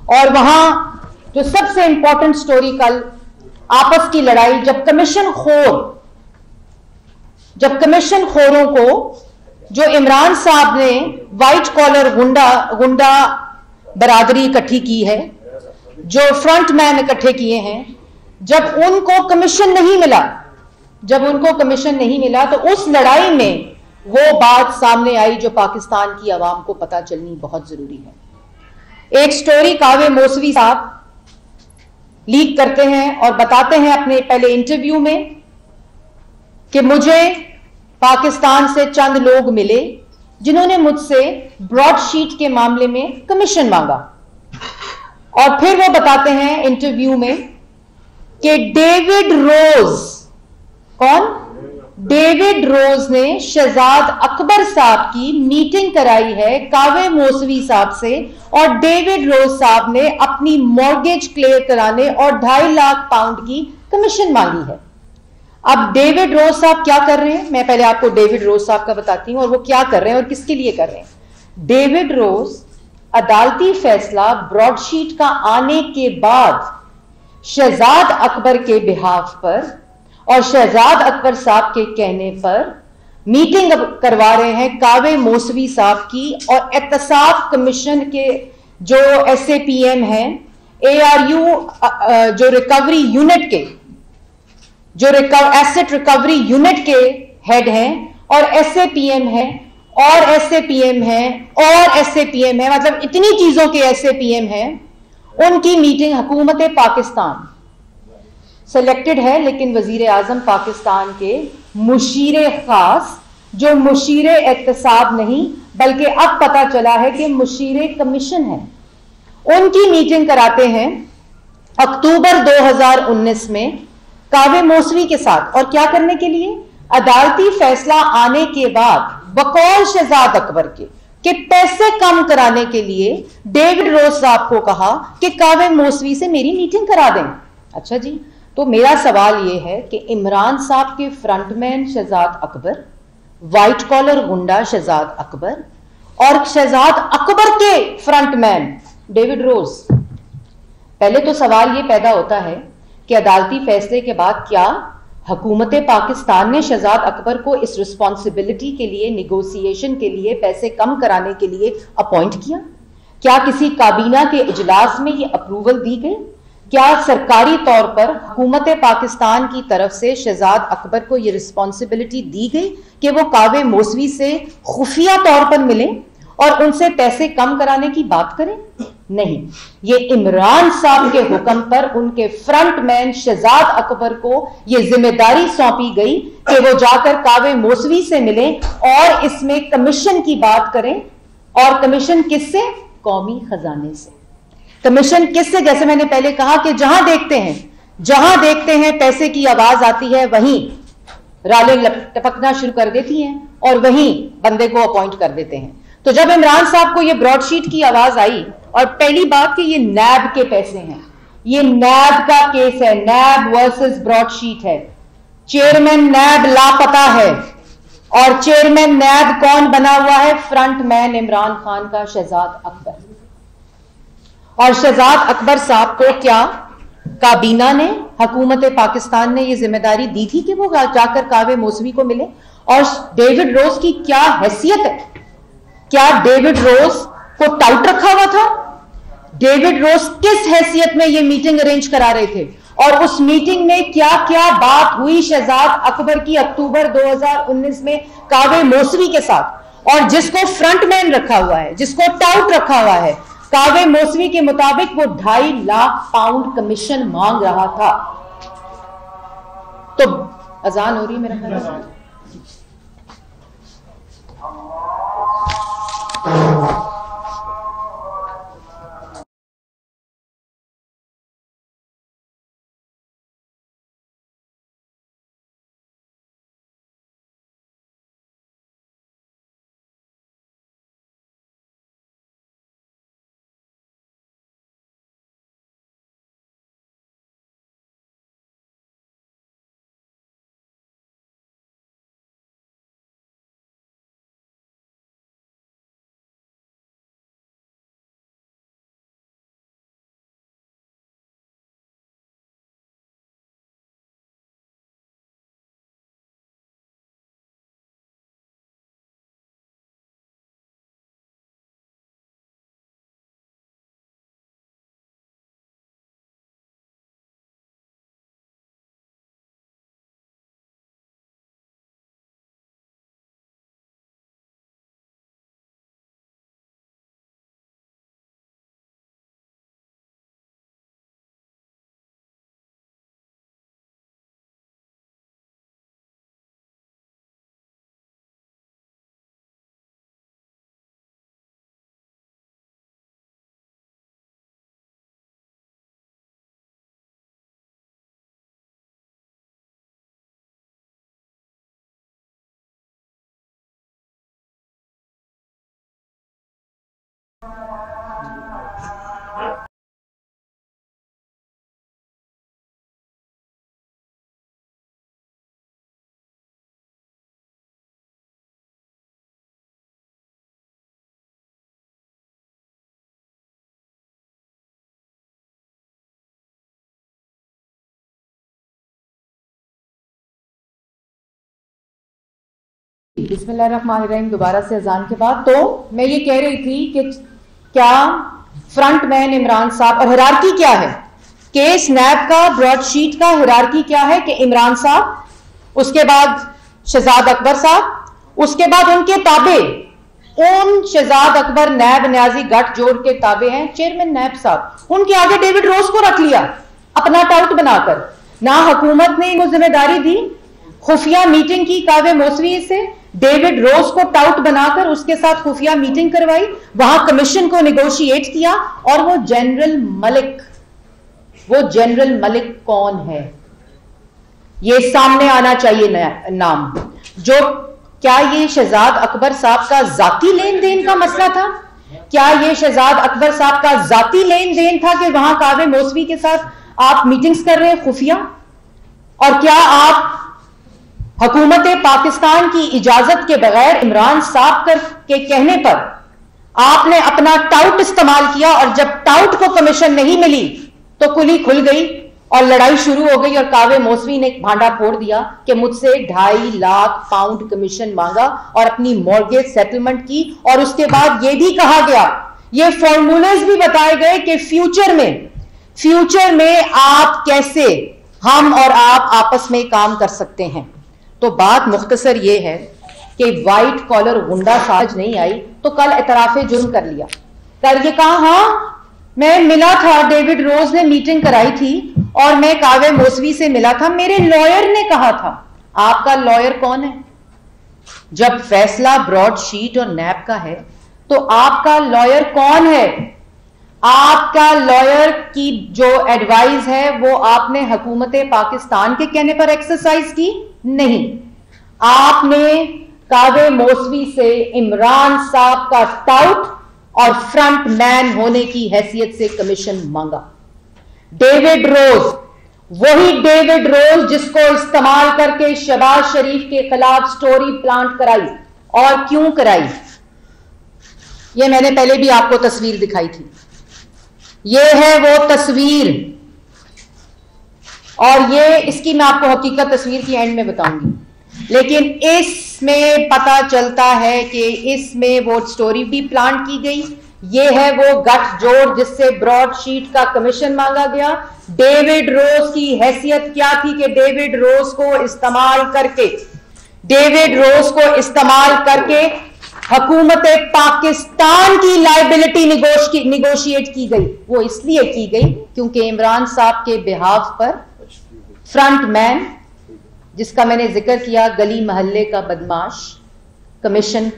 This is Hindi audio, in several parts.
और वहां जो सबसे इंपॉर्टेंट स्टोरी कल आपस की लड़ाई, जब कमीशन खोरों को जो इमरान साहब ने व्हाइट कॉलर गुंडा बरादरी इकट्ठी की है, जो फ्रंट मैन इकट्ठे किए हैं, जब उनको कमीशन नहीं मिला तो उस लड़ाई में वो बात सामने आई जो पाकिस्तान की आवाम को पता चलनी बहुत जरूरी है। एक स्टोरी कावे मौसवी साहब लीक करते हैं और बताते हैं अपने पहले इंटरव्यू में कि मुझे पाकिस्तान से चंद लोग मिले जिन्होंने मुझसे ब्रॉडशीट के मामले में कमीशन मांगा। और फिर वो बताते हैं इंटरव्यू में कि डेविड रोज ने शहजाद अकबर साहब की मीटिंग कराई है कावे मौसवी साहब से, और डेविड रोज साहब ने अपनी मॉर्गेज क्लियर कराने और 2.5 लाख पाउंड की कमीशन मांगी है। अब डेविड रोज साहब क्या कर रहे हैं, मैं पहले आपको डेविड रोज साहब का बताती हूं और वो क्या कर रहे हैं और किसके लिए कर रहे हैं। डेविड रोज अदालती फैसला ब्रॉडशीट का आने के बाद शहजाद अकबर के बिहाफ पर और शहजाद अकबर साहब के कहने पर मीटिंग करवा रहे हैं कावे मौसवी साहब की और एहतसाब कमीशन के जो SAPM हैं, ARU जो रिकवरी यूनिट के एसेट रिकवरी यूनिट के हेड हैं, और SAPM है और SAPM है और SAPM है, मतलब इतनी चीजों के SAPM है। उनकी मीटिंग हुकूमत पाकिस्तान सेलेक्टेड है, लेकिन वजीर आजम पाकिस्तान के मुशीरे खास, जो मुशीरे एहतसाब नहीं बल्कि अब पता चला है कि मुशीरे कमीशन है, उनकी मीटिंग कराते हैं अक्टूबर 2019 में कावे मौसवी के साथ। और क्या करने के लिए? अदालती फैसला आने के बाद बकौल शहजाद अकबर के पैसे कम कराने के लिए डेविड रोज साहब को कहा कि कावे मौसवी से मेरी मीटिंग करा दें। अच्छा जी, तो मेरा सवाल यह है कि इमरान साहब के frontman Shahzad Akbar, white collar गुंडा शहजाद अकबर और शहजाद अकबर के फ्रंटमैन डेविड रोज, पहले तो सवाल यह पैदा होता है कि अदालती फैसले के बाद क्या हुकूमत पाकिस्तान ने शहजाद अकबर को इस रिस्पॉन्सिबिलिटी के लिए, निगोसिएशन के लिए, पैसे कम कराने के लिए अपॉइंट किया? क्या किसी काबीना के इजलास में यह अप्रूवल दी गई? क्या सरकारी तौर पर हुकूमत पाकिस्तान की तरफ से शहजाद अकबर को यह रिस्पॉन्सिबिलिटी दी गई कि वो कावे मौसवी से खुफिया तौर पर मिले और उनसे पैसे कम कराने की बात करें? नहीं, ये इमरान साहब के हुक्म पर उनके फ्रंटमैन शहजाद अकबर को यह जिम्मेदारी सौंपी गई कि वो जाकर कावे मौसवी से मिलें और इसमें कमीशन की बात करें। और कमीशन किससे? कौमी खजाने से। कमीशन किससे? जैसे मैंने पहले कहा कि जहां देखते हैं पैसे की आवाज आती है, वहीं रालें टपकना शुरू कर देती हैं और वहीं बंदे को अपॉइंट कर देते हैं। तो जब इमरान साहब को ये ब्रॉडशीट की आवाज आई, और पहली बात कि ये नैब के पैसे हैं, ये नैब का केस है, नैब वर्सेस ब्रॉडशीट है, चेयरमैन नैब लापता है और चेयरमैन नैब कौन बना हुआ है? फ्रंटमैन इमरान खान का शहजाद अकबर। और शहजाद अकबर साहब को क्या काबीना ने, हुकूमत पाकिस्तान ने यह जिम्मेदारी दी थी कि वो जाकर कावे मौसवी को मिले? और डेविड रोज की क्या हैसियत है? क्या डेविड रोज को टाउट रखा हुआ था? डेविड रोज किस हैसियत में यह मीटिंग अरेंज करा रहे थे? और उस मीटिंग में क्या क्या बात हुई शहजाद अकबर की अक्टूबर 2019 में कावे मौसवी के साथ? और जिसको फ्रंटमैन रखा हुआ है, जिसको टाउट रखा हुआ है, कावे मौसवी के मुताबिक वो 2.5 लाख पाउंड कमीशन मांग रहा था। तो अजान हो रही है मेरा ख्याल। बिस्मिल्लाहिर्रहमानिर्रहीम। दोबारा से अजान के बाद तो मैं ये कह रही थी कि क्या फ्रंटमैन इमरान साहब, और हिरार्की क्या है केस नैब का, ब्रॉडशीट का हिरार्की क्या है कि इमरान साहब, उसके बाद शहजाद अकबर साहब, उसके बाद उनके ताबे, उन शहजाद अकबर नैब न्याजी गठजोड़ के ताबे हैं चेयरमैन नैब साहब, उनके आगे डेविड रोज को रख लिया अपना टाउट बनाकर। ना हुकूमत ने इनको जिम्मेदारी दी, खुफिया मीटिंग की कावे मौसवी से, डेविड रोज को टाउट बनाकर उसके साथ खुफिया मीटिंग करवाई, वहां कमीशन को निगोशिएट किया, और वो जनरल मलिक कौन है ये सामने आना चाहिए नाम। जो क्या ये शहजाद अकबर साहब का जाती लेन देन का मसला था? क्या ये शहजाद अकबर साहब का जाती लेन देन था कि वहां कावे मौसवी के साथ आप मीटिंग्स कर रहे हैं खुफिया? और क्या आप हुकूमत पाकिस्तान की इजाजत के बगैर इमरान साहब के कहने पर आपने अपना टाउट इस्तेमाल किया, और जब टाउट को कमीशन नहीं मिली तो कुली खुल गई और लड़ाई शुरू हो गई, और कावे मौसवी ने भांडा फोड़ दिया कि मुझसे 2.5 लाख पाउंड कमीशन मांगा और अपनी मॉर्गेज सेटलमेंट की। और उसके बाद यह भी कहा गया, ये फॉर्मूलेज भी बताए गए कि फ्यूचर में आप कैसे, हम और आप आपस में काम कर सकते हैं। तो बात मुख्तसर ये है कि वाइट कॉलर गुंडा साज नहीं आई तो कल एतराफे जुर्म कर लिया, कल ये कहा हाँ मैं मिला था, डेविड रोज ने मीटिंग कराई थी और मैं कावे मौसवी से मिला था, मेरे लॉयर ने कहा था। आपका लॉयर कौन है? जब फैसला ब्रॉडशीट और नैब का है तो आपका लॉयर कौन है? आपका लॉयर की जो एडवाइस है वो आपने हुकूमत पाकिस्तान के कहने पर एक्सरसाइज की नहीं, आपने कावे मौसवी से इमरान साहब का टाउट और फ्रंट मैन होने की हैसियत से कमीशन मांगा। डेविड रोज, वही डेविड रोज जिसको इस्तेमाल करके शहबाज शरीफ के खिलाफ स्टोरी प्लांट कराई, और क्यों कराई ये मैंने पहले भी आपको तस्वीर दिखाई थी। ये है वो तस्वीर, और ये इसकी मैं आपको हकीकत तस्वीर की एंड में बताऊंगी, लेकिन इसमें पता चलता है कि इसमें वो स्टोरी भी प्लांट की गई। ये है वो गठजोड़ जिससे ब्रॉडशीट का कमीशन मांगा गया। डेविड रोज की हैसियत क्या थी कि डेविड रोज को इस्तेमाल करके हुकूमत पाकिस्तान की लाइबिलिटी निगोशिएट की गई। वो इसलिए की गई क्योंकि इमरान साहब के बिहाफ पर फ्रंट मैन, जिसका मैंने जिक्र किया, गली महल्ले का बदमाश, कमीशन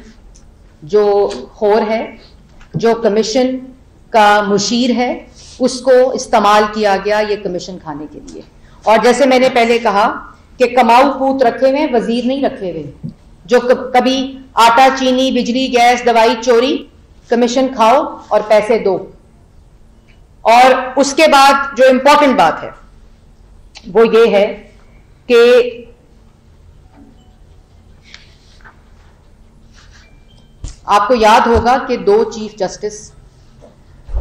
जो खोर है, जो कमीशन का मुशीर है, उसको इस्तेमाल किया गया ये कमीशन खाने के लिए। और जैसे मैंने पहले कहा कि कमाऊ पूत रखे हुए, वजीर नहीं रखे हुए, जो कभी आटा चीनी बिजली गैस दवाई चोरी, कमीशन खाओ और पैसे दो। और उसके बाद जो इंपॉर्टेंट बात है वो ये है कि आपको याद होगा कि 2 चीफ जस्टिस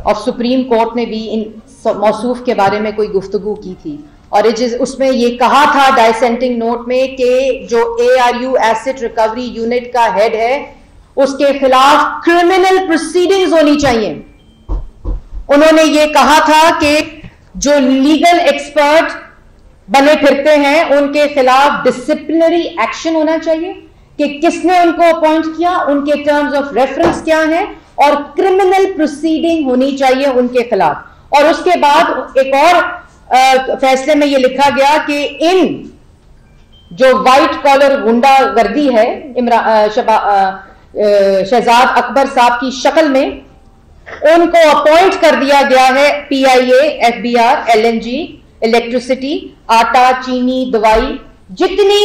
और सुप्रीम कोर्ट ने भी इन मौसूफ के बारे में कोई गुफ्तगू की थी, और उसमें ये कहा था डाइसेंटिंग नोट में कि जो ARU एसेट रिकवरी यूनिट का हेड है उसके खिलाफ क्रिमिनल प्रोसीडिंग्स होनी चाहिए। उन्होंने ये कहा था कि जो लीगल एक्सपर्ट बने फिरते हैं उनके खिलाफ डिसिप्लिनरी एक्शन होना चाहिए, कि किसने उनको अपॉइंट किया, उनके टर्म्स ऑफ रेफरेंस क्या है, और क्रिमिनल प्रोसीडिंग होनी चाहिए उनके खिलाफ। और उसके बाद एक और फैसले में यह लिखा गया कि इन जो वाइट कॉलर गुंडागर्दी है शहजाद अकबर साहब की शक्ल में, उनको अपॉइंट कर दिया गया है PIA, FBR, LNG, इलेक्ट्रिसिटी, आटा चीनी दवाई, जितनी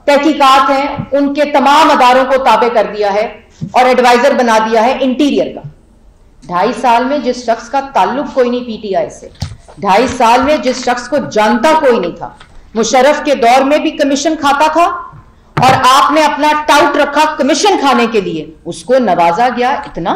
तहकीकात हैं उनके तमाम अदारों को ताबे कर दिया है और एडवाइजर बना दिया है इंटीरियर का। 2.5 साल में जिस शख्स का ताल्लुक कोई नहीं PTI से, 2.5 साल में जिस शख्स को जानता कोई नहीं था, मुशर्रफ के दौर में भी कमीशन खाता था, और आपने अपना टाउट रखा कमीशन खाने के लिए, उसको नवाजा गया। इतना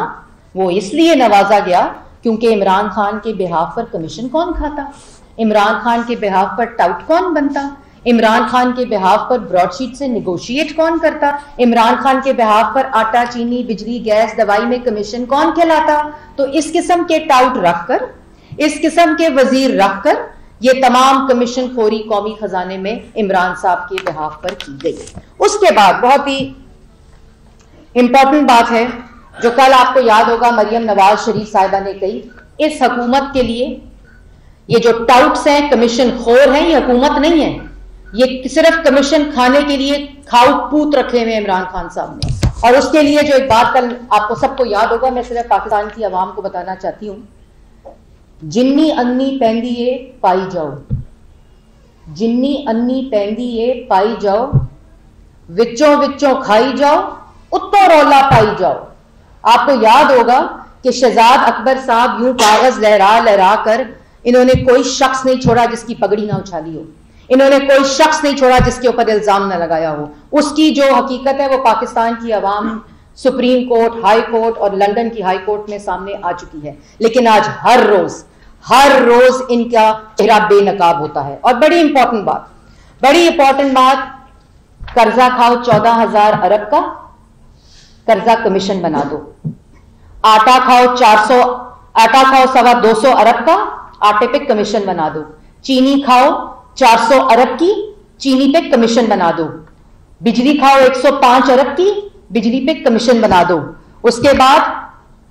वो इसलिए नवाजा गया क्योंकि इमरान खान के बिहाफ पर कमीशन कौन खाता, इमरान खान के बिहाफ पर टाउट कौन बनता, इमरान खान के बिहाफ पर ब्रॉडशीट से निगोशिएट कौन करता? इमरान खान के बिहाफ पर आटा, चीनी, बिजली, गैस, दवाई में कमीशन कौन कहलाता? तो इस किस्म के टाउट रखकर, इस किस्म के वजीर रखकर ये तमाम कमीशन खोरी कौमी खजाने में इमरान साहब के बिहाफ पर की गई। उसके बाद बहुत ही इंपॉर्टेंट बात है जो कल आपको याद होगा मरियम नवाज शरीफ साहिबा ने कही, इस हुकूमत के लिए ये जो टाउट्स हैं, कमीशन खोर हैं, ये हुकूमत नहीं है, ये सिर्फ कमीशन खाने के लिए खाऊ पूत रखे हुए इमरान खान साहब ने। और उसके लिए जो एक बात कल आपको सबको याद होगा, मैं सिर्फ पाकिस्तान की आवाम को बताना चाहती हूं, जिन्नी अन्नी पैंदी है पाई जाओ, जिन्नी अन्नी पैंदी है पाई जाओ, विचों विचों खाई जाओ, उत्तों रौला पाई जाओ। आपको याद होगा कि शहजाद अकबर साहब यूं कागज लहरा लहरा कर, इन्होंने कोई शख्स नहीं छोड़ा जिसकी पगड़ी ना उछाली हो, इन्होंने कोई शख्स नहीं छोड़ा जिसके ऊपर इल्जाम ना लगाया हो। उसकी जो हकीकत है वो पाकिस्तान की आवाम, सुप्रीम कोर्ट, हाई कोर्ट और लंदन की हाई कोर्ट में सामने आ चुकी है। लेकिन आज हर रोज इनका चेहरा बेनकाब होता है। और बड़ी इंपॉर्टेंट बात, कर्जा खाओ 14,000 अरब का, कर्जा कमीशन बना दो। आटा खाओ 225 अरब का, आटे पे कमीशन बना दो। चीनी खाओ 400 अरब की, चीनी पे कमीशन बना दो। बिजली खाओ 105 अरब की, बिजली पे कमीशन बना दो। उसके बाद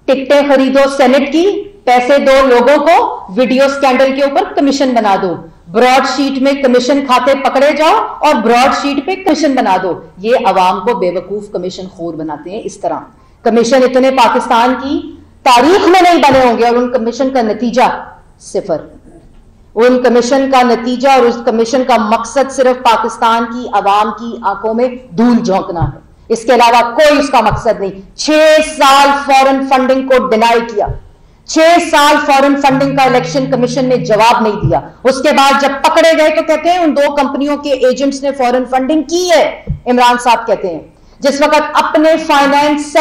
टिकटें खरीदो सेनेट की, पैसे दो लोगों को, वीडियो स्कैंडल के ऊपर कमीशन बना दो। ब्रॉडशीट में कमीशन खाते पकड़े जाओ और ब्रॉडशीट पे कमीशन बना दो। ये अवाम को बेवकूफ कमीशन खोर बनाते हैं। इस तरह कमीशन इतने पाकिस्तान की तारीख में नहीं बने होंगे और उन कमीशन का नतीजा सिफर, उन कमीशन का नतीजा और उस कमीशन का मकसद सिर्फ पाकिस्तान की अवाम की आंखों में धूल झोंकना है, इसके अलावा कोई उसका मकसद नहीं। 6 साल फॉरेन फंडिंग को डिनाई किया, 6 साल फॉरेन फंडिंग का इलेक्शन कमीशन ने जवाब नहीं दिया। उसके बाद जब पकड़े गए तो कहते हैं उन 2 कंपनियों के एजेंट्स ने फॉरेन फंडिंग की है। इमरान साहब कहते हैं जिस वक्त अपने फाइनेंस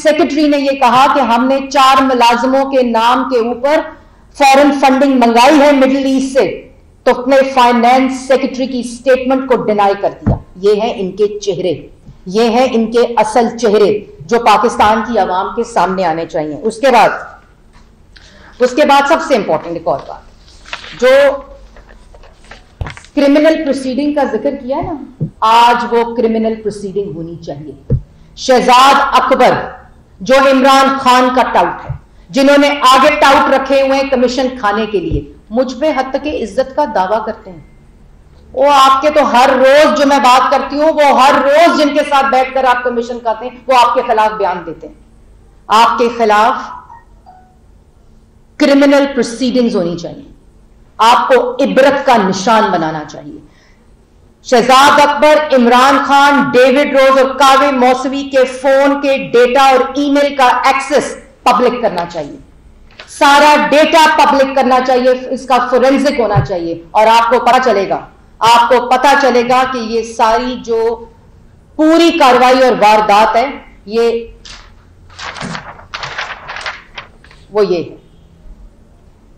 सेक्रेटरी ने यह कहा कि हमने 4 मुलाजमों के नाम के ऊपर फॉरेन फंडिंग मंगाई है मिडिल ईस्ट से, तो अपने फाइनेंस सेक्रेटरी की स्टेटमेंट को डिनाई कर दिया। ये हैं इनके चेहरे, ये हैं इनके असल चेहरे जो पाकिस्तान की आवाम के सामने आने चाहिए। उसके बाद सबसे इंपॉर्टेंट एक और बात, जो क्रिमिनल प्रोसीडिंग का जिक्र किया ना, आज वो क्रिमिनल प्रोसीडिंग होनी चाहिए। शहजाद अकबर जो इमरान खान का टाउट है, जिन्होंने आगे टाउट रखे हुए कमीशन खाने के लिए, मुझ पे हद तक इज्जत का दावा करते हैं। वो आपके तो हर रोज जो मैं बात करती हूं, वो हर रोज जिनके साथ बैठकर आप कमीशन खाते हैं, वो आपके खिलाफ बयान देते हैं। आपके खिलाफ क्रिमिनल प्रोसीडिंग्स होनी चाहिए, आपको इबरत का निशान बनाना चाहिए। शहजाद अकबर, इमरान खान, डेविड रोज और कावे मौसवी के फोन के डेटा और ईमेल का एक्सेस पब्लिक करना चाहिए, सारा डेटा पब्लिक करना चाहिए, इसका फोरेंसिक होना चाहिए। और आपको पता चलेगा कि ये सारी जो पूरी कार्रवाई और वारदात है, ये है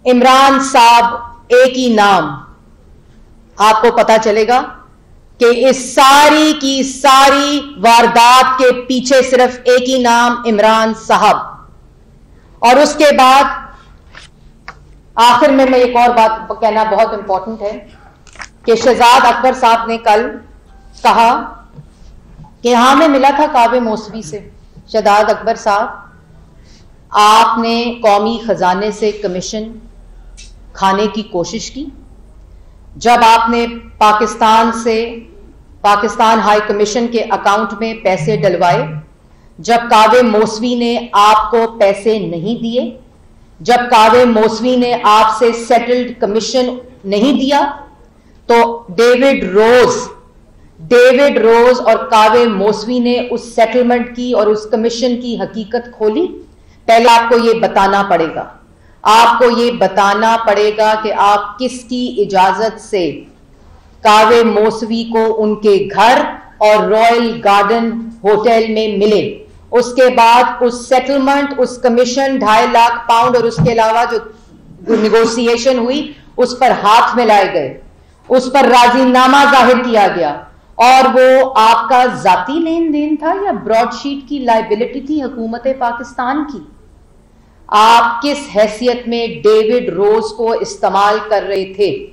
इमरान साहब एक ही नाम। आपको पता चलेगा कि इस सारी की सारी वारदात के पीछे सिर्फ एक ही नाम, इमरान साहब। और उसके बाद आखिर में मैं एक और बात कहना बहुत इंपॉर्टेंट है कि शहजाद अकबर साहब ने कल कहा कि हाँ, मैं मिला था कावे मौसवी से। शहजाद अकबर साहब, आपने कौमी खजाने से कमीशन खाने की कोशिश की। जब आपने पाकिस्तान हाई कमीशन के अकाउंट में पैसे डलवाए, जब कावे मौसवी ने आपको पैसे नहीं दिए, जब कावे मौसवी ने आपसे सेटल्ड कमीशन नहीं दिया, तो डेविड रोज और कावे मौसवी ने उस सेटलमेंट की और उस कमीशन की हकीकत खोली। पहले आपको यह बताना पड़ेगा कि आप किसकी इजाजत से कावे मौसवी को उनके घर और रॉयल गार्डन होटल में मिले। उसके बाद उस सेटलमेंट, उस कमीशन 2.5 लाख पाउंड और उसके अलावा जो निगोशिएशन हुई, उस पर हाथ मिलाए गए। उस पर राजीनामा जाहिर किया गया और वो आपका जाती लेन देन था या ब्रॉडशीट की लाइबिलिटी थी हुकूमत पाकिस्तान की? आप किस हैसियत में डेविड रोज को इस्तेमाल कर रहे थे?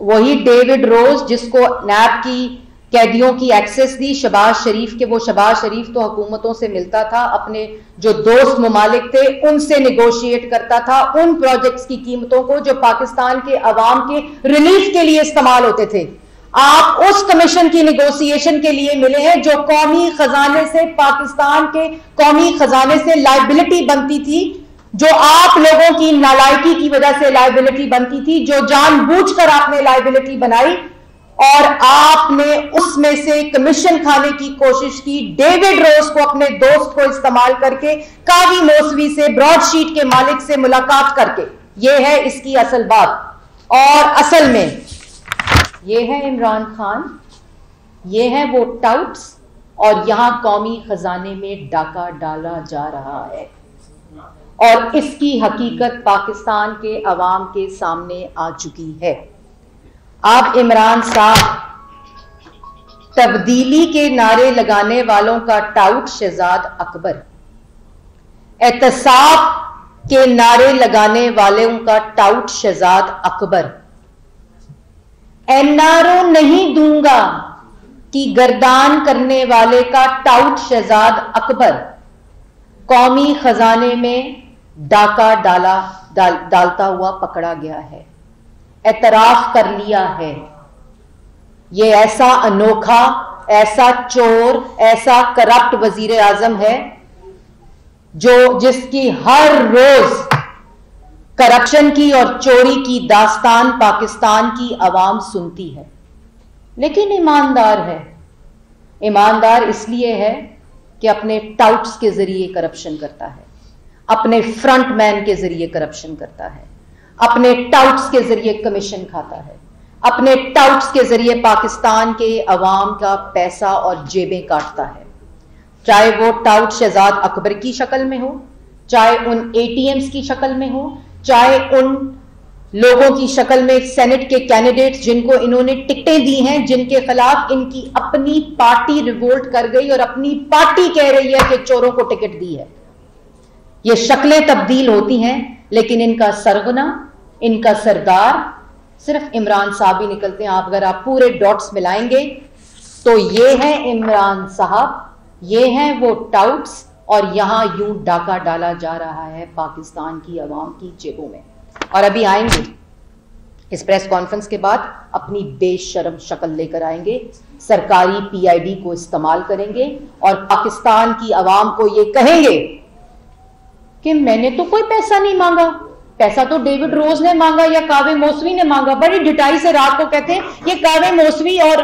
वही डेविड रोज जिसको नैब की कैदियों की एक्सेस दी शहबाज शरीफ के, वो शहबाज शरीफ तो हुकूमतों से मिलता था, अपने जो दोस्त ममालिक थे उनसे निगोशिएट करता था उन प्रोजेक्ट्स की कीमतों को जो पाकिस्तान के अवाम के रिलीफ के लिए इस्तेमाल होते थे। आप उस कमीशन की निगोशिएशन के लिए मिले हैं जो कौमी खजाने से, पाकिस्तान के कौमी खजाने से लाइबिलिटी बनती थी, जो आप लोगों की नालायकी की वजह से लाइबिलिटी बनती थी, जो जानबूझकर आपने लाइबिलिटी बनाई और आपने उसमें से कमीशन खाने की कोशिश की। डेविड रोज को, अपने दोस्त को इस्तेमाल करके, कावी मौसवी से, ब्रॉडशीट के मालिक से मुलाकात करके। यह है इसकी असल बात। और असल में ये है इमरान खान, ये है वो टाउट्स, और यहां कौमी खजाने में डाका डाला जा रहा है और इसकी हकीकत पाकिस्तान के अवाम के सामने आ चुकी है। आप इमरान साहब तब्दीली के नारे लगाने वालों का टाउट शहजाद अकबर, एहतसाब के नारे लगाने वालों का टाउट शहजाद अकबर, एनआरओ नहीं दूंगा की गर्दान करने वाले का टाउट शहजाद अकबर कौमी खजाने में डाका डालता हुआ पकड़ा गया है, एतराफ कर लिया है। ये ऐसा अनोखा, ऐसा चोर, ऐसा करप्ट वजीर आजम है जिसकी हर रोज करप्शन की और चोरी की दास्तान पाकिस्तान की आवाम सुनती है, लेकिन ईमानदार है। ईमानदार इसलिए है कि अपने टाउट्स के जरिए करप्शन करता है, अपने फ्रंट मैन के जरिए करप्शन करता है, अपने टाउट्स के जरिए कमीशन खाता है, अपने टाउट्स के जरिए पाकिस्तान के अवाम का पैसा और जेबें काटता है। चाहे वो टाउट शहजाद अकबर की शक्ल में हो, चाहे उन एटीएम्स की शक्ल में हो, चाहे उन लोगों की शक्ल में सेनेट के कैंडिडेट्स जिनको इन्होंने टिकटें दी हैं, जिनके खिलाफ इनकी अपनी पार्टी रिवोल्ट कर गई और अपनी पार्टी कह रही है कि चोरों को टिकट दी है। ये शक्लें तब्दील होती हैं, लेकिन इनका सरगना, इनका सरदार सिर्फ इमरान साहब ही निकलते हैं। अगर आप पूरे डॉट्स मिलाएंगे तो ये है इमरान साहब, ये हैं वो टाउट्स, और यहां यूं डाका डाला जा रहा है पाकिस्तान की आवाम की जेबों में। और अभी आएंगे इस प्रेस कॉन्फ्रेंस के बाद अपनी बेशर्म शक्ल लेकर आएंगे, सरकारी पीआईडी को इस्तेमाल करेंगे और पाकिस्तान की आवाम को ये कहेंगे कि मैंने तो कोई पैसा नहीं मांगा, पैसा तो डेविड रोज ने मांगा या कावे मौसवी ने मांगा। बड़ी डिटाई से रात को कहते हैं ये कावे मौसवी और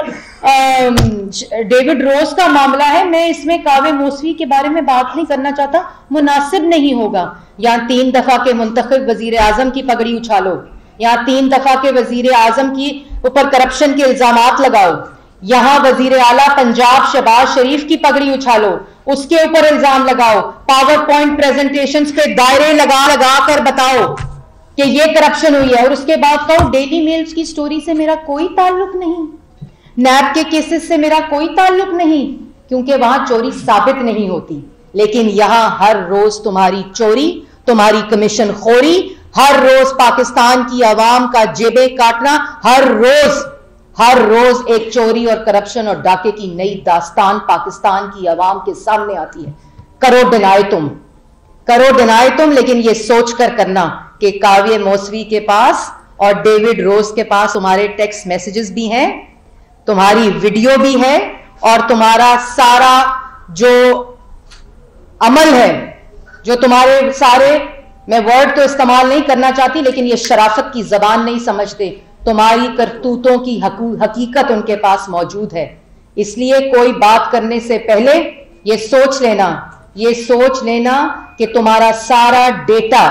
डेविड रोज का मामला है, मैं इसमें कावे मौसवी के बारे में बात नहीं करना चाहता, मुनासिब नहीं होगा। यहाँ 3 दफा के मुंतखब वजीर आजम की पगड़ी उछालो, यहाँ 3 दफा के वजीर आजम की ऊपर करप्शन के इल्जामात लगाओ, यहाँ वजीर आला पंजाब शहबाज शरीफ की पगड़ी उछालो, उसके ऊपर इल्जाम लगाओ, पावर पॉइंट प्रेजेंटेशंस पे दायरे लगा कर बताओ कि ये करप्शन हुई है, और उसके बाद कहो डेली मेल्स की स्टोरी से मेरा कोई ताल्लुक नहीं, नैब के केसेस से मेरा कोई ताल्लुक नहीं, क्योंकि वहां चोरी साबित नहीं होती। लेकिन यहां हर रोज तुम्हारी चोरी, तुम्हारी कमीशन खोरी, हर रोज पाकिस्तान की आवाम का जेबें काटना, हर रोज एक चोरी और करप्शन और डाके की नई दास्तान पाकिस्तान की आवाम के सामने आती है। करो डिनाई तुम, लेकिन ये सोचकर करना कि काव्य मौसवी के पास और डेविड रोज के पास तुम्हारे टेक्स्ट मैसेजेस भी हैं, तुम्हारी वीडियो भी है, और तुम्हारा सारा जो अमल है, जो तुम्हारे सारे, मैं वर्ड तो इस्तेमाल नहीं करना चाहती, लेकिन ये शराफत की जबान नहीं समझते, तुम्हारी करतूतों की हकीकत उनके पास मौजूद है। इसलिए कोई बात करने से पहले ये सोच लेना कि तुम्हारा सारा डेटा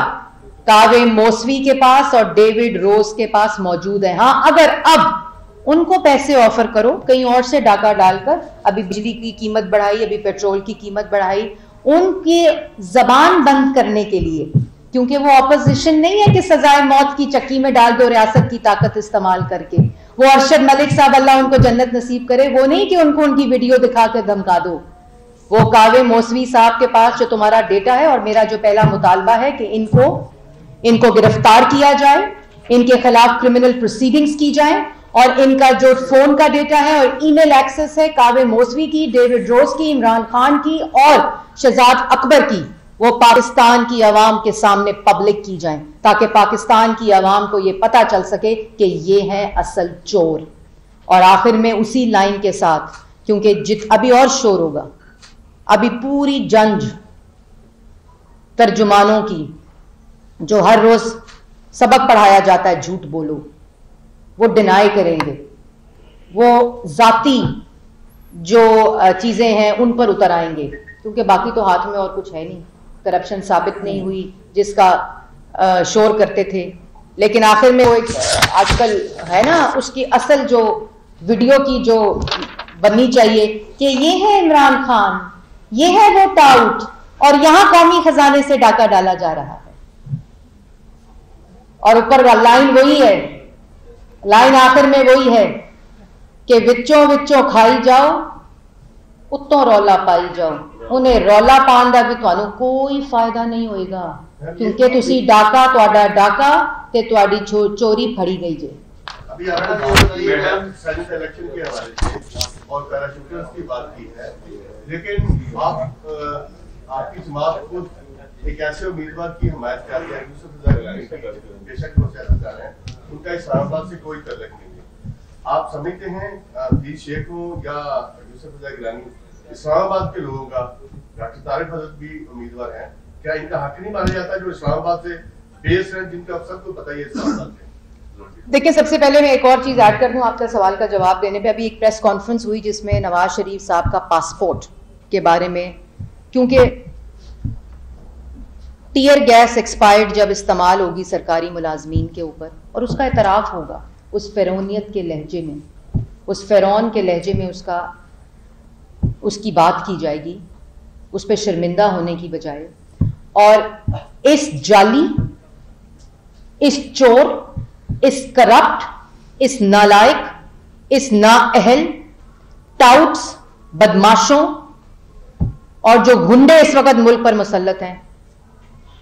कावे मौसवी के पास और डेविड रोज के पास मौजूद है। हां, अगर अब उनको पैसे ऑफर करो कहीं और से डाका डालकर, अभी बिजली की कीमत बढ़ाई, अभी पेट्रोल की कीमत बढ़ाई, उनकी जबान बंद करने के लिए क्योंकि वो ऑपोजिशन नहीं है कि सजाए मौत की चक्की में डाल दो रियासत की ताकत इस्तेमाल करके। वो अरशद मलिक साहब अल्लाह उनको जन्नत नसीब करे, वो नहीं कि उनको उनकी वीडियो दिखा कर धमका दो। वो कावे मौसवी साहब के पास जो तुम्हारा डेटा है, और मेरा जो पहला मुतालबा है कि इनको गिरफ्तार किया जाए, इनके खिलाफ क्रिमिनल प्रोसीडिंग्स की जाए, और इनका जो फोन का डेटा है और ईमेल एक्सेस है कावे मौसवी की, डेविड रोज की, इमरान खान की और शहजाद अकबर की, वो पाकिस्तान की आवाम के सामने पब्लिक की जाए, ताकि पाकिस्तान की आवाम को ये पता चल सके कि ये है असल चोर। और आखिर में उसी लाइन के साथ, क्योंकि अभी और शोर होगा, अभी पूरी जंज तर्जुमानों की जो हर रोज सबक पढ़ाया जाता है झूठ बोलो, वो डिनाई करेंगे, वो जाती जो चीजें हैं उन पर उतर आएंगे, क्योंकि बाकी तो हाथ में और कुछ है नहीं, करप्शन साबित नहीं हुई जिसका शोर करते थे। लेकिन आखिर में वो एक आजकल है ना, उसकी असल जो वीडियो की जो बननी चाहिए कि ये है इमरान खान, ये है वो टाउट, और यहां कौमी खजाने से डाका डाला जा रहा है। और ऊपर लाइन वही है, लाइन आखिर में वही है कि विचों विचों खाई जाओ, उत्तों रौला पाई जाओ। उन्हें रौला पान का भी तुहानू कोई फायदा नहीं होएगा, क्योंकि तुसी डाका तुहाडा डाका ते तुहाडी चोरी फड़ी गई जे। अभी आपने मैडम सेनेट इलेक्शन के हवाले से और पैराशूटर्स की बात की है, लेकिन आपकी जमात खुद एक ऐसे उम्मीदवार की हिमायत करती है, बेशक वो सियासतदान हैं, उनका इस्लामाबाद से कोई तल्लुक नहीं है। आप समझते हैं अजीज शेख हो या यूसुफ रज़ा गिलानी, इस्लामाबाद के लोगों का, डॉक्टर तारिक हजरत भी उम्मीदवार हैं, क्या इनका हक नहीं माना जाता जो इस्लामाबाद से बेस है, जिनका सबको पता ही है इस्लामाबाद से? देखिए, सबसे पहले मैं एक और चीज ऐड कर दूं आपका सवाल का जवाब देने पे। अभी एक प्रेस कॉन्फ्रेंस हुई जिसमें नवाज शरीफ साहब का पासपोर्ट के बारे में, क्योंकि टीयर गैस एक्सपायर्ड जब इस्तेमाल होगी सरकारी मुलाजमीन के ऊपर और उसका एतराफ़ होगा उस फ़िरौनियत के लहजे में, उस फ़िरौन के लहजे में उसकी बात की जाएगी, उस पर शर्मिंदा होने की बजाय। और इस जाली, इस चोर, इस करप्ट, इस नालायक, इस नाअहल, टाउट्स, बदमाशों और जो गुंडे इस वक्त मुल्क पर मुसल्लत हैं,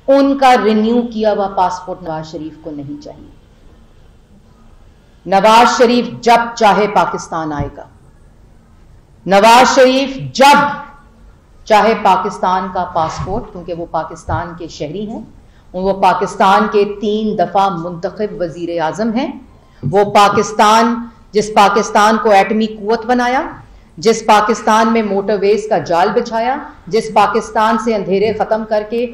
उनका रिन्यू किया हुआ पासपोर्ट नवाज शरीफ को नहीं चाहिए। नवाज शरीफ जब चाहे पाकिस्तान आएगा, नवाज शरीफ जब चाहे पाकिस्तान का पासपोर्ट, क्योंकि वो पाकिस्तान के शहरी हैं, वो पाकिस्तान के 3 दफा मुंतखब वजीर आजम हैं, वो पाकिस्तान, जिस पाकिस्तान को एटमी कुव्वत बनाया, जिस पाकिस्तान में मोटरवेज का जाल बिछाया, जिस पाकिस्तान से अंधेरे खत्म करके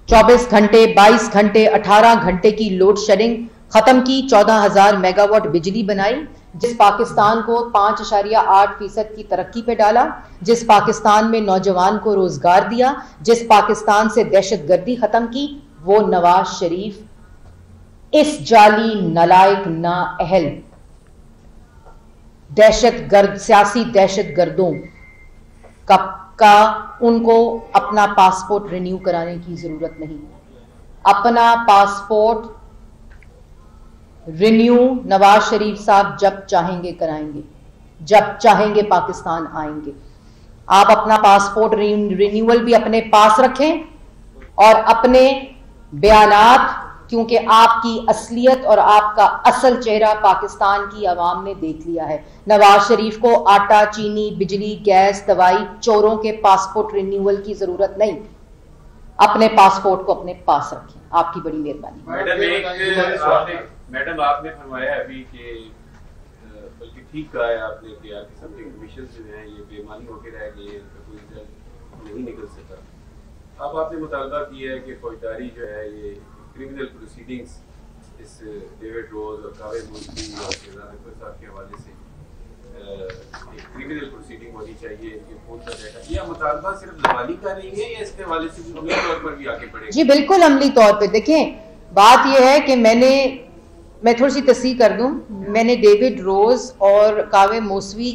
24 घंटे, 22 घंटे, 18 घंटे की लोड शेडिंग खत्म की, 14,000 मेगावाट बिजली बनाई, जिस पाकिस्तान को 5.8% की तरक्की पे डाला, जिस पाकिस्तान में नौजवान को रोजगार दिया, जिस पाकिस्तान से दहशतगर्दी खत्म की, वो नवाज शरीफ इस जाली, नालायक, नाअहल, दहशतगर्द, सियासी दहशतगर्दों का उनको अपना पासपोर्ट रिन्यू कराने की जरूरत नहीं। अपना पासपोर्ट रिन्यू नवाज शरीफ साहब जब चाहेंगे कराएंगे, जब चाहेंगे पाकिस्तान आएंगे। आप अपना पासपोर्ट रिन्यूअल भी अपने पास रखें और अपने बयानात, क्योंकि आपकी असलियत और आपका असल चेहरा पाकिस्तान की आवाम ने देख लिया है। नवाज शरीफ को आटा, चीनी, बिजली, गैस, दवाई, चोरों के पासपोर्ट रिन्यूअल की जरूरत नहीं। अपने पासपोर्ट को अपने पास रखें। आपकी बड़ी मेहरबानी। मैडम, आपने फरमाया अभी कि बल्कि ठीक कहा है आपने कि आपके सबके कमीशन जो हैं ये बेईमानी होकर रह गए, कोई रिजल्ट नहीं निकल सका। अब आपने मुतालबा किया है कि फौजदारी जो है ये क्रिमिनल प्रोसीडिंग्स इस डेविड रोज और कावे मौसवी और शहजाद अकबर साहब के हवाले से एक क्रिमिनल प्रोसीडिंग होनी चाहिए, इनके फोन का डाटा। ये मुतालबा सिर्फ लवाली का नहीं है, या इसके हवाले से अमली तौर पर भी आगे बढ़ेगा? जी बिल्कुल, अमली तौर पर। देखें, बात यह है कि मैं थोड़ी सी तस्दीक कर दूं, मैंने डेविड रोज और कावे मौसवी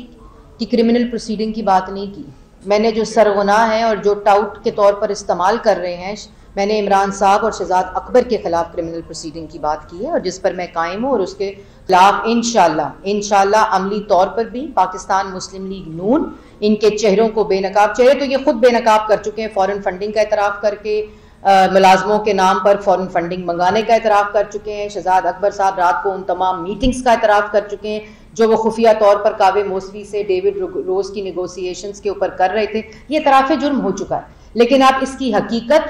की क्रिमिनल प्रोसीडिंग की बात नहीं की। मैंने जो सरगुनाह हैं और जो टाउट के तौर पर इस्तेमाल कर रहे हैं मैंने इमरान साहब और शहजाद अकबर के खिलाफ क्रिमिनल प्रोसीडिंग की बात की है और जिस पर मैं कायम हूँ, और उसके खिलाफ इंशाल्लाह अमली तौर पर भी पाकिस्तान मुस्लिम लीग नून इनके चेहरों को बेनकाब, चेहरे तो ये खुद बेनकाब कर चुके हैं, फॉरेन फंडिंग का एतराफ़ करके, मुलाजमों के नाम पर फॉरेन फंडिंग मंगाने का एतराफ़ कर चुके हैं। शहजाद अकबर साहब रात को उन तमाम मीटिंग्स का एतराफ़ कर चुके हैं जो वो खुफिया तौर पर कावे मौसवी से डेविड रोज की नेगोशिएशंस के ऊपर कर रहे थे। ये एतराफ़ जुर्म हो चुका है, लेकिन आप इसकी हकीकत,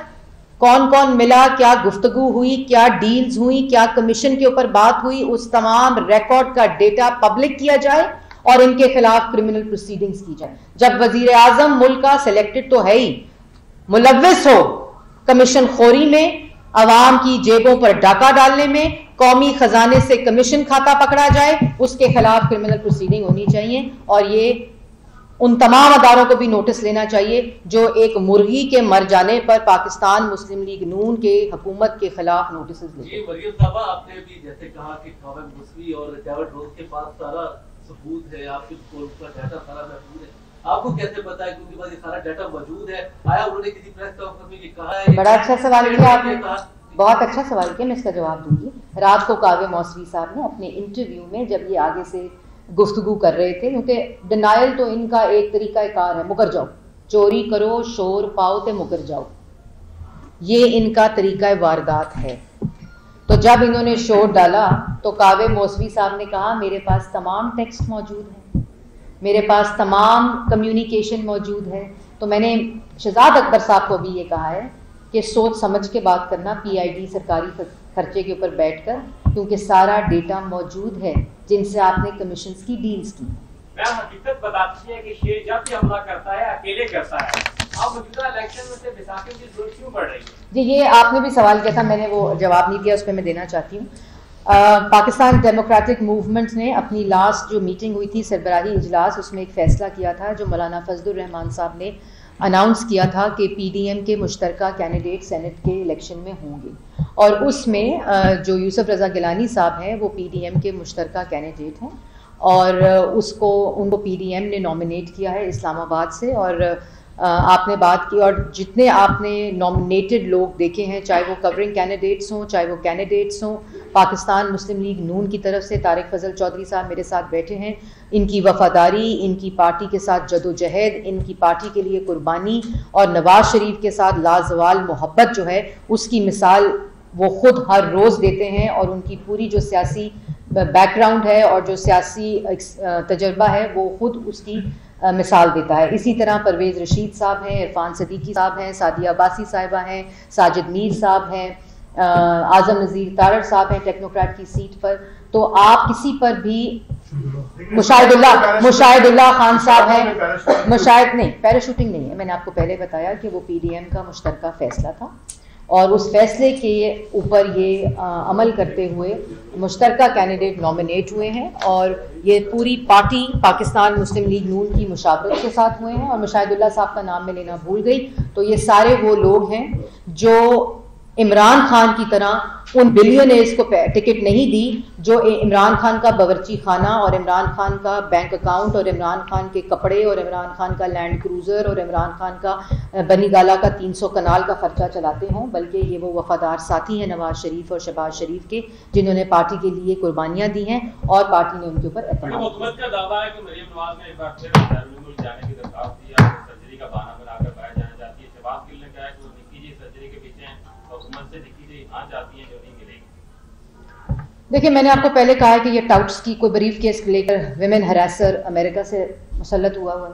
कौन कौन मिला, क्या गुफ्तगू हुई, क्या डील्स हुई, क्या कमीशन के ऊपर बात हुई, उस तमाम रिकॉर्ड का डेटा पब्लिक किया जाए और इनके खिलाफ क्रिमिनल प्रोसीडिंग्स की जाए। जब वजीर आजम मुल्क का सिलेक्टेड तो है ही, मुलव्विस हो कमीशन खोरी में, अवाम की जेबों पर डाका डालने में, कौमी खजाने से कमीशन खाता पकड़ा जाए, उसके खिलाफ क्रिमिनल प्रोसीडिंग होनी चाहिए। और ये उन तमाम अदारों को भी नोटिस लेना चाहिए जो एक मुर्गी के मर जाने पर पाकिस्तान मुस्लिम लीग नून के हुकूमत के खिलाफ नोटिस लेते। मरियम साहबा, आपने भी जैसे कहा कि कावे मौसवी और डेविड रोज के पास सारा सबूत है, आपके का डाटा सारा महफूज है, आपको कैसे पता है कि उनके पास ये सारा डाटा मौजूद है? आया उन्होंने किसी प्रेस कॉन्फ्रेंस में ये कहा है? बड़ा अच्छा सवाल किया आपने, बहुत अच्छा सवाल किया, मैं इसका जवाब दूंगी। रात को कावे मौसवी साहब ने अपने इंटरव्यू में, जब ये आगे से गुफ्तगू कर रहे थे, क्योंकि डिनाइल तो इनका एक तरीकाकार है, मुकर जाओ, चोरी करो शोर पाओ ते मुकर जाओ, ये इनका तरीका वारदात है। तो जब इन्होंने शोर डाला तो कावे मौसवी साहब ने कहा मेरे पास तमाम टेक्स्ट मौजूद है, मेरे पास तमाम कम्युनिकेशन मौजूद है। तो मैंने शहजाद अकबर साहब को भी ये कहा है कि सोच समझ के बात करना, PID सरकारी खर्चे के ऊपर बैठकर, क्योंकि सारा डेटा मौजूद है जिनसे आपने कमीशंस की डील्स की। मैम हकीकत बताती है कि शेर जब भी हमला करता है अकेले करता है। अब मौजूदा इलेक्शन में से बैसाखी की जरूरत क्यों पड़ रही है? जी, ये आपने भी सवाल किया था, मैंने वो जवाब नहीं दिया, उस पर मैं देना चाहती हूँ। पाकिस्तान डेमोक्रेटिक मूवमेंट ने अपनी लास्ट जो मीटिंग हुई थी, सरबराही इजलास, उसमें एक फ़ैसला किया था जो मौलाना फजलुर रहमान साहब ने अनाउंस किया था कि PDM के मुश्तरका कैंडिडेट सेनेट के इलेक्शन में होंगे, और उसमें जो यूसुफ रज़ा गिलानी साहब हैं वो PDM के मुश्तरका कैंडिडेट हैं, और उनको PDM ने नॉमिनेट किया है इस्लामाबाद से। और आपने बात की, और जितने आपने नॉमिनेटेड लोग देखे हैं, चाहे वो कवरिंग कैंडिडेट्स हों, चाहे वो कैंडिडेट्स हों, पाकिस्तान मुस्लिम लीग नून की तरफ से तारिक फजल चौधरी साहब मेरे साथ बैठे हैं, इनकी वफादारी, इनकी पार्टी के साथ जदोजहद, इनकी पार्टी के लिए कुर्बानी और नवाज शरीफ के साथ लाजवाल मोहब्बत जो है उसकी मिसाल वो खुद हर रोज़ देते हैं, और उनकी पूरी जो सियासी बैकग्राउंड है और जो सियासी तजर्बा है वो खुद उसकी मिसाल देता है। इसी तरह परवेज़ रशीद साहब हैं, इरफान सदीकी साहब हैं, सादिया अब्बासी साहिबा हैं, साजिद मीर साहब हैं, आज़म नज़ीर तारड़ साहब हैं टेक्नोक्रेट की सीट पर। तो आप किसी पर भी, मुशाहिदुल्लाह खान साहब हैं, पैराशूटिंग नहीं है, मैंने आपको पहले बताया कि वो PDM का मुश्तरका फ़ैसला था, और उस फैसले के ऊपर ये अमल करते हुए मुश्तरका कैंडिडेट नॉमिनेट हुए हैं, और ये पूरी पार्टी पाकिस्तान मुस्लिम लीग नून की मुशावरत के साथ हुए हैं। और मुशाहिदुल्लाह साहब का नाम मैं लेना भूल गई, तो ये सारे वो लोग हैं जो इमरान खान की तरह उन बिलियनर्स को टिकट नहीं दी जो इमरान खान का बावर्ची खाना और इमरान खान का बैंक अकाउंट और इमरान खान के कपड़े और इमरान खान का लैंड क्रूज़र और इमरान खान का बनी गाला का 300 कनाल का खर्चा चलाते हों, बल्कि ये वो वफादार साथी हैं नवाज शरीफ और शहबाज शरीफ के, जिन्होंने पार्टी के लिए कुर्बानियाँ दी हैं और पार्टी ने उनके ऊपर एतमाद। हुकूमत का दावा है कि मरियम नवाज ने एक बार फिर बैरून मुल्क जाने की दरख्वास्त दी है, सर्जरी का बहाना बनाकर बाहर जाना चाहती है। शहबाज गिल ने कहा कि वो निक्की जी सर्जरी के पीछे हैं, हुकूमत से निक्की जी आ जाती हैं जो नहीं मिलेगी। देखिए, मैंने आपको पहले कहा है कि ये टाउट्स की कोई ब्रीफ केस लेकर विमेन हरासर अमेरिका से मुसल्लत हुआ है,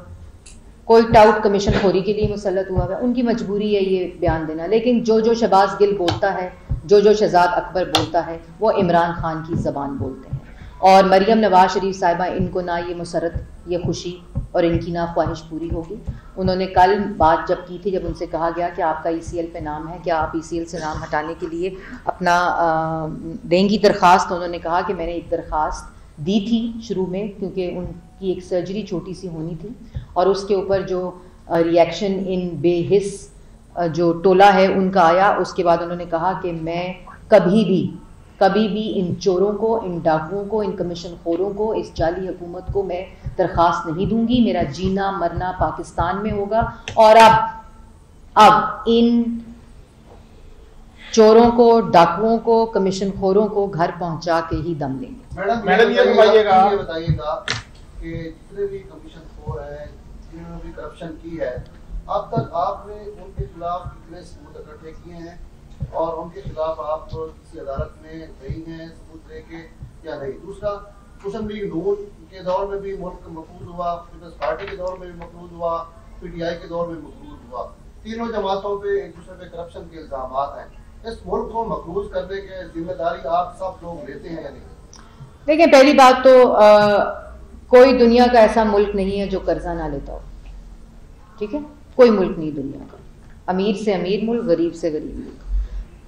कोई टाउट कमीशन खोरी के लिए मुसल्लत हुआ है, उनकी मजबूरी है ये बयान देना। लेकिन जो शहबाज गिल बोलता है, जो शहजाद अकबर बोलता है, वो इमरान खान की ज़बान बोलते हैं। और मरियम नवाज शरीफ साहिबा, इनको ना ये मुसरत, ये खुशी और इनकी ना ख्वाहिश पूरी होगी। उन्होंने कल बात जब की थी, जब उनसे कहा गया कि आपका ECL पे नाम है, क्या आप ECL से नाम हटाने के लिए अपना देंगी दरख्वास्त, तो उन्होंने कहा कि मैंने एक दरख्वास्त दी थी शुरू में, क्योंकि उनकी एक सर्जरी छोटी सी होनी थी, और उसके ऊपर जो रिएक्शन इन बेहिस जो टोला है उनका आया। उसके बाद उन्होंने कहा कि मैं कभी भी इन चोरों को, इन डाकुओं को, इन कमीशन खोरों को, इस जाली हुकूमत को मैं दरख्वास्त नहीं दूंगी। मेरा जीना मरना पाकिस्तान में होगा। और अब इन चोरों को, डाकुओं को, कमीशन खोरों को घर पहुंचा के ही दम लेंगे। मैडम ये बताइएगा कि जितने भी कमीशन खोर हैं, जिन्होंने भी करप्शन की है, अब तक आपने उनके खिलाफ कितने सबूत इकट्ठे किए हैं और उनके खिलाफ आप किसी अदालत में गई हैं सबूत लेके या नहीं? दूसरा, मुस्लिम लीग नून के दौर में भी मुल्क मफलूज हुआ, पीपल्स पार्टी के दौर में भी मफलूज हुआ, PTI के दौर में मफलूज हुआ। तीनों जमातों पे एक दूसरे पे करप्शन के इल्जाम हैं। इस मुल्क को मफलूज करने की जिम्मेदारी आप सब लोग लेते हैं या नहीं? देखिए, पहली बात तो कोई दुनिया का ऐसा मुल्क नहीं है जो कर्जा ना लेता हो, ठीक है? कोई मुल्क नहीं दुनिया का, अमीर से अमीर मुल्क, गरीब से गरीब मुल्क।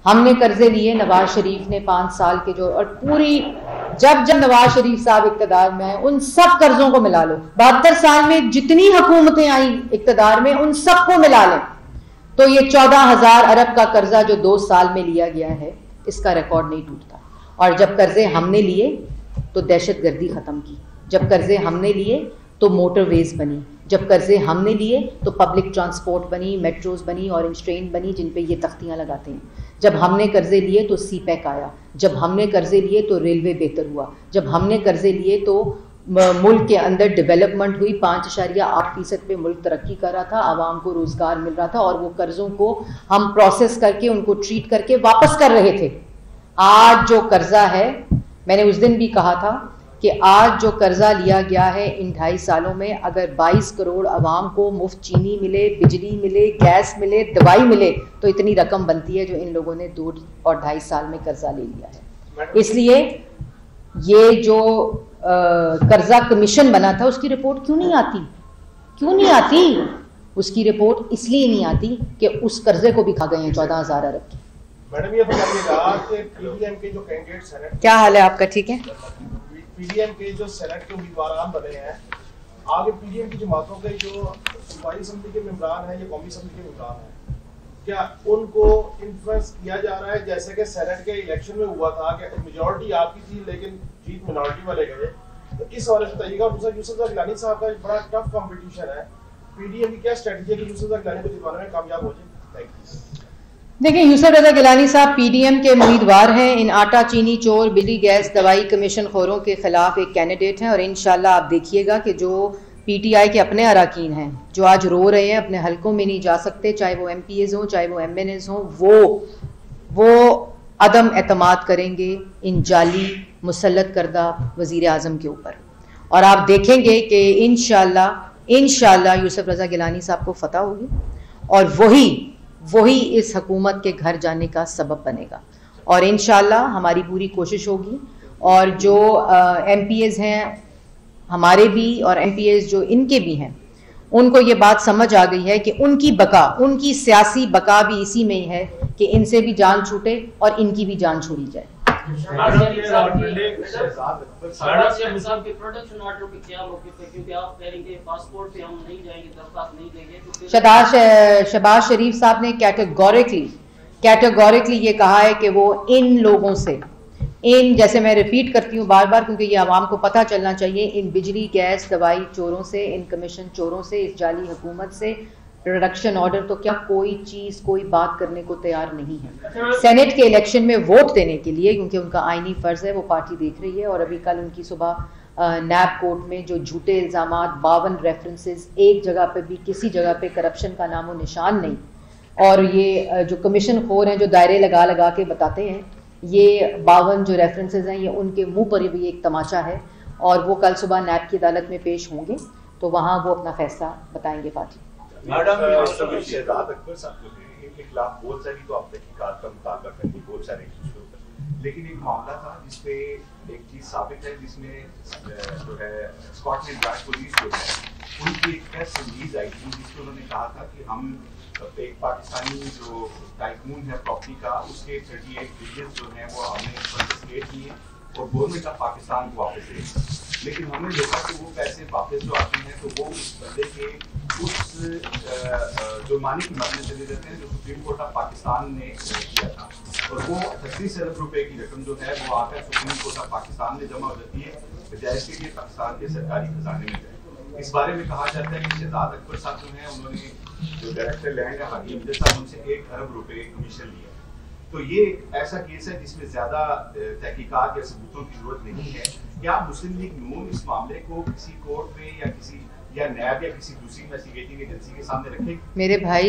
हमने कर्जे लिए, नवाज शरीफ ने 5 साल के जो, और पूरी जब नवाज शरीफ साहब इक़्तिदार में आए उन सब कर्जों को मिला लो, 72 साल में जितनी हुकूमतें आई इक़्तिदार में उन सबको मिला लें तो ये 14,000 अरब का कर्जा जो 2 साल में लिया गया है, इसका रिकॉर्ड नहीं टूटता। और जब कर्जे हमने लिए तो दहशतगर्दी खत्म की, जब कर्जे हमने लिए तो मोटरवेज बनी, जब कर्जे हमने लिए तो पब्लिक ट्रांसपोर्ट बनी, मेट्रोज बनी, ऑरेंज ट्रेन बनी जिन पे ये तख्तियां लगाते हैं। जब हमने कर्जे लिए तो CPEC आया, जब हमने कर्जे लिए तो रेलवे बेहतर हुआ, जब हमने कर्जे लिए तो मुल्क के अंदर डेवलपमेंट हुई, 5.8% पे मुल्क तरक्की कर रहा था, आवाम को रोजगार मिल रहा था और वो कर्जों को हम प्रोसेस करके उनको ट्रीट करके वापस कर रहे थे। आज जो कर्जा है, मैंने उस दिन भी कहा था कि आज जो कर्जा लिया गया है इन 2.5 सालों में, अगर 22 करोड़ आवाम को मुफ्त चीनी मिले, बिजली मिले, गैस मिले, दवाई मिले तो इतनी रकम बनती है जो इन लोगों ने 2 और 2.5 साल में कर्जा ले लिया है। इसलिए ये जो कर्जा कमीशन बना था उसकी रिपोर्ट क्यों नहीं आती? उसकी रिपोर्ट इसलिए नहीं आती कि उस कर्जे को भी खा गए हैं 14,000 अरब की। मैडम ये बताइएगा कि पीडीएम के जो कैंडिडेट सेनेट, क्या हाल है आपका? ठीक है। पीडीएम के जो सेनेट के उम्मीदवार बने हैं, आगे पीडीएम की जमातों के जो सूबाई असम्बली के मेंबरान हैं या कौमी असम्बली के मेंबरान हैं, क्या उनको इन्फ्लुएंस किया जा रहा है? जैसे कि सेनेट के इलेक्शन में हुआ था कि मेजॉरिटी आपकी थी लेकिन जीत मिनॉरिटी वाले गए, तो इस हवाले से बताइएगा। दूसरा, यूसुफ गिलानी साहब का बड़ा टफ कंपटीशन है, पीडीएम की क्या स्ट्रेटजी है कि यूसुफ गिलानी को जितवाने में कामयाब हो जाए? Thank you. देखिए, यूसुफ रजा गिलानी साहब पीडीएम के उम्मीदवार हैं। इन आटा चीनी चोर, बिजली गैस दवाई कमीशन खोरों के खिलाफ एक कैंडिडेट हैं और इंशाल्लाह आप देखिएगा कि जो पीटीआई के अपने अराकीन हैं जो आज रो रहे हैं, अपने हलकों में नहीं जा सकते, चाहे वो MPAs हों चाहे वो MNAs हों, वो अदम एतमाद करेंगे इन जाली मुसल्लत करदा वज़ीर आज़म के ऊपर। और आप देखेंगे कि इंशाल्लाह यूसुफ रजा गिलानी साहब को फतह होगी और वही इस हुकूमत के घर जाने का सबब बनेगा। और इंशाल्लाह हमारी पूरी कोशिश होगी। और जो MPAs हैं हमारे भी और MPAs जो इनके भी हैं, उनको ये बात समझ आ गई है कि उनकी बका, उनकी सियासी बका भी इसी में ही है कि इनसे भी जान छूटे और इनकी भी जान छोड़ी जाए। शहबाज शरीफ साहब ने कैटेगोरिकली ये कहा है कि वो इन लोगों से, जैसे मैं रिपीट करती हूँ बार बार क्योंकि ये आवाम को पता चलना चाहिए, इन बिजली गैस दवाई चोरों से, इन कमीशन चोरों से, इस जाली हुकूमत से रिडक्शन ऑर्डर तो क्या कोई बात करने को तैयार नहीं है। सेनेट के इलेक्शन में वोट देने के लिए, क्योंकि उनका आईनी फर्ज है, वो पार्टी देख रही है। और अभी कल उनकी सुबह नैब कोर्ट में जो झूठे इल्जामात, 52 रेफरेंसेस, एक जगह पे भी किसी जगह पे करप्शन का नामो निशान नहीं, और ये जो कमीशन खोर हैं जो दायरे लगा के बताते हैं, ये 52 जो रेफरेंसेस हैं ये उनके मुंह पर भी एक तमाशा है। और वो कल सुबह नैब की अदालत में पेश होंगे तो वहाँ वो अपना फैसला बताएंगे पार्टी। मैडम, शहजाद अकबर साहब के खिलाफ बहुत सारी तो आप तहकीकात का मुताबिक करनी, बहुत सारे लेकिन एक मामला था जिसपे एक चीज साबित है, जिसमें जो है स्कॉटलैंड यार्ड पुलिस जो है उनकी एक प्रेस रिलीज आई थी जिसमें उन्होंने कहा था कि हम एक पाकिस्तानी जो टाइकून है प्रॉपर्टी का, उसके 38 बिलियन जो है वो हमने कॉन्फिस्केट किए और गवर्नमेंट ऑफ पाकिस्तान को वापस दे। लेकिन हमने देखा कि वो पैसे वापस जो आते हैं तो वो उस बंदे के उस जुर्माने की मद में चले जाते हैं जो सुप्रीम कोर्ट ऑफ पाकिस्तान ने किया था, और वो 38 अरब रुपए की रकम जो है वो आकर सुप्रीम कोर्ट ऑफ पाकिस्तान में जमा हो जाती है, बजाय इसके लिए पाकिस्तान के सरकारी खजाने में जाए। इस बारे में कहा जाता है कि शहजाद अकबर साहब जो है उन्होंने जो डायरेक्टर लैंड है हाकिम साहब, उनसे 1 अरब रुपए कमीशन लिया। तो ये एक ऐसा केस है जिसमें ज्यादा तहकीकात या सबूतों की जरूरत नहीं है। क्या मुस्लिम लीग नून इस मामले को किसी कोर्ट में या नैब या किसी दूसरी इन्वेस्टिगेटिंग एजेंसी के सामने रखेगी? मेरे भाई,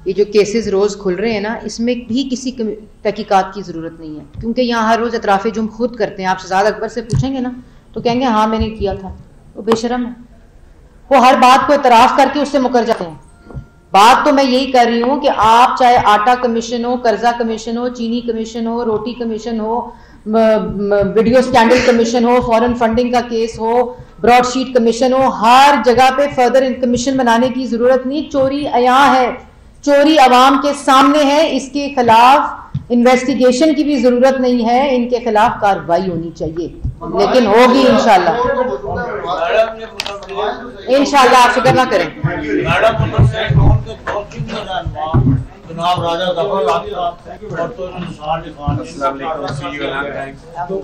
ये जो केसेस रोज खुल रहे हैं ना, इसमें भी किसी तहकीकात की जरूरत नहीं है, क्योंकि यहाँ हर रोज अतराफ़े जुर्म खुद करते हैं। आप शहजाद अकबर से पूछेंगे ना तो कहेंगे हाँ मैंने किया था। वो बेशरम है, वो हर बात को इतराफ करके उससे मुकर जाते हैं। बात तो मैं यही कर रही हूँ कि आप चाहे आटा कमीशन हो, कर्जा कमीशन हो, चीनी कमीशन हो, रोटी कमीशन हो, वीडियो स्कैंडल कमीशन हो, फॉरेन फंडिंग का केस हो, ब्रॉडशीट कमीशन हो, हर जगह पे फर्दर कमीशन बनाने की जरूरत नहीं। चोरी अयां है, चोरी अवाम के सामने है, इसके खिलाफ इन्वेस्टिगेशन की भी जरूरत नहीं है, इनके खिलाफ कार्रवाई होनी चाहिए, लेकिन होगी इंशाल्लाह। इंशाल्लाह, आप फिक्र ना करें। जनाब राजा जफर और तो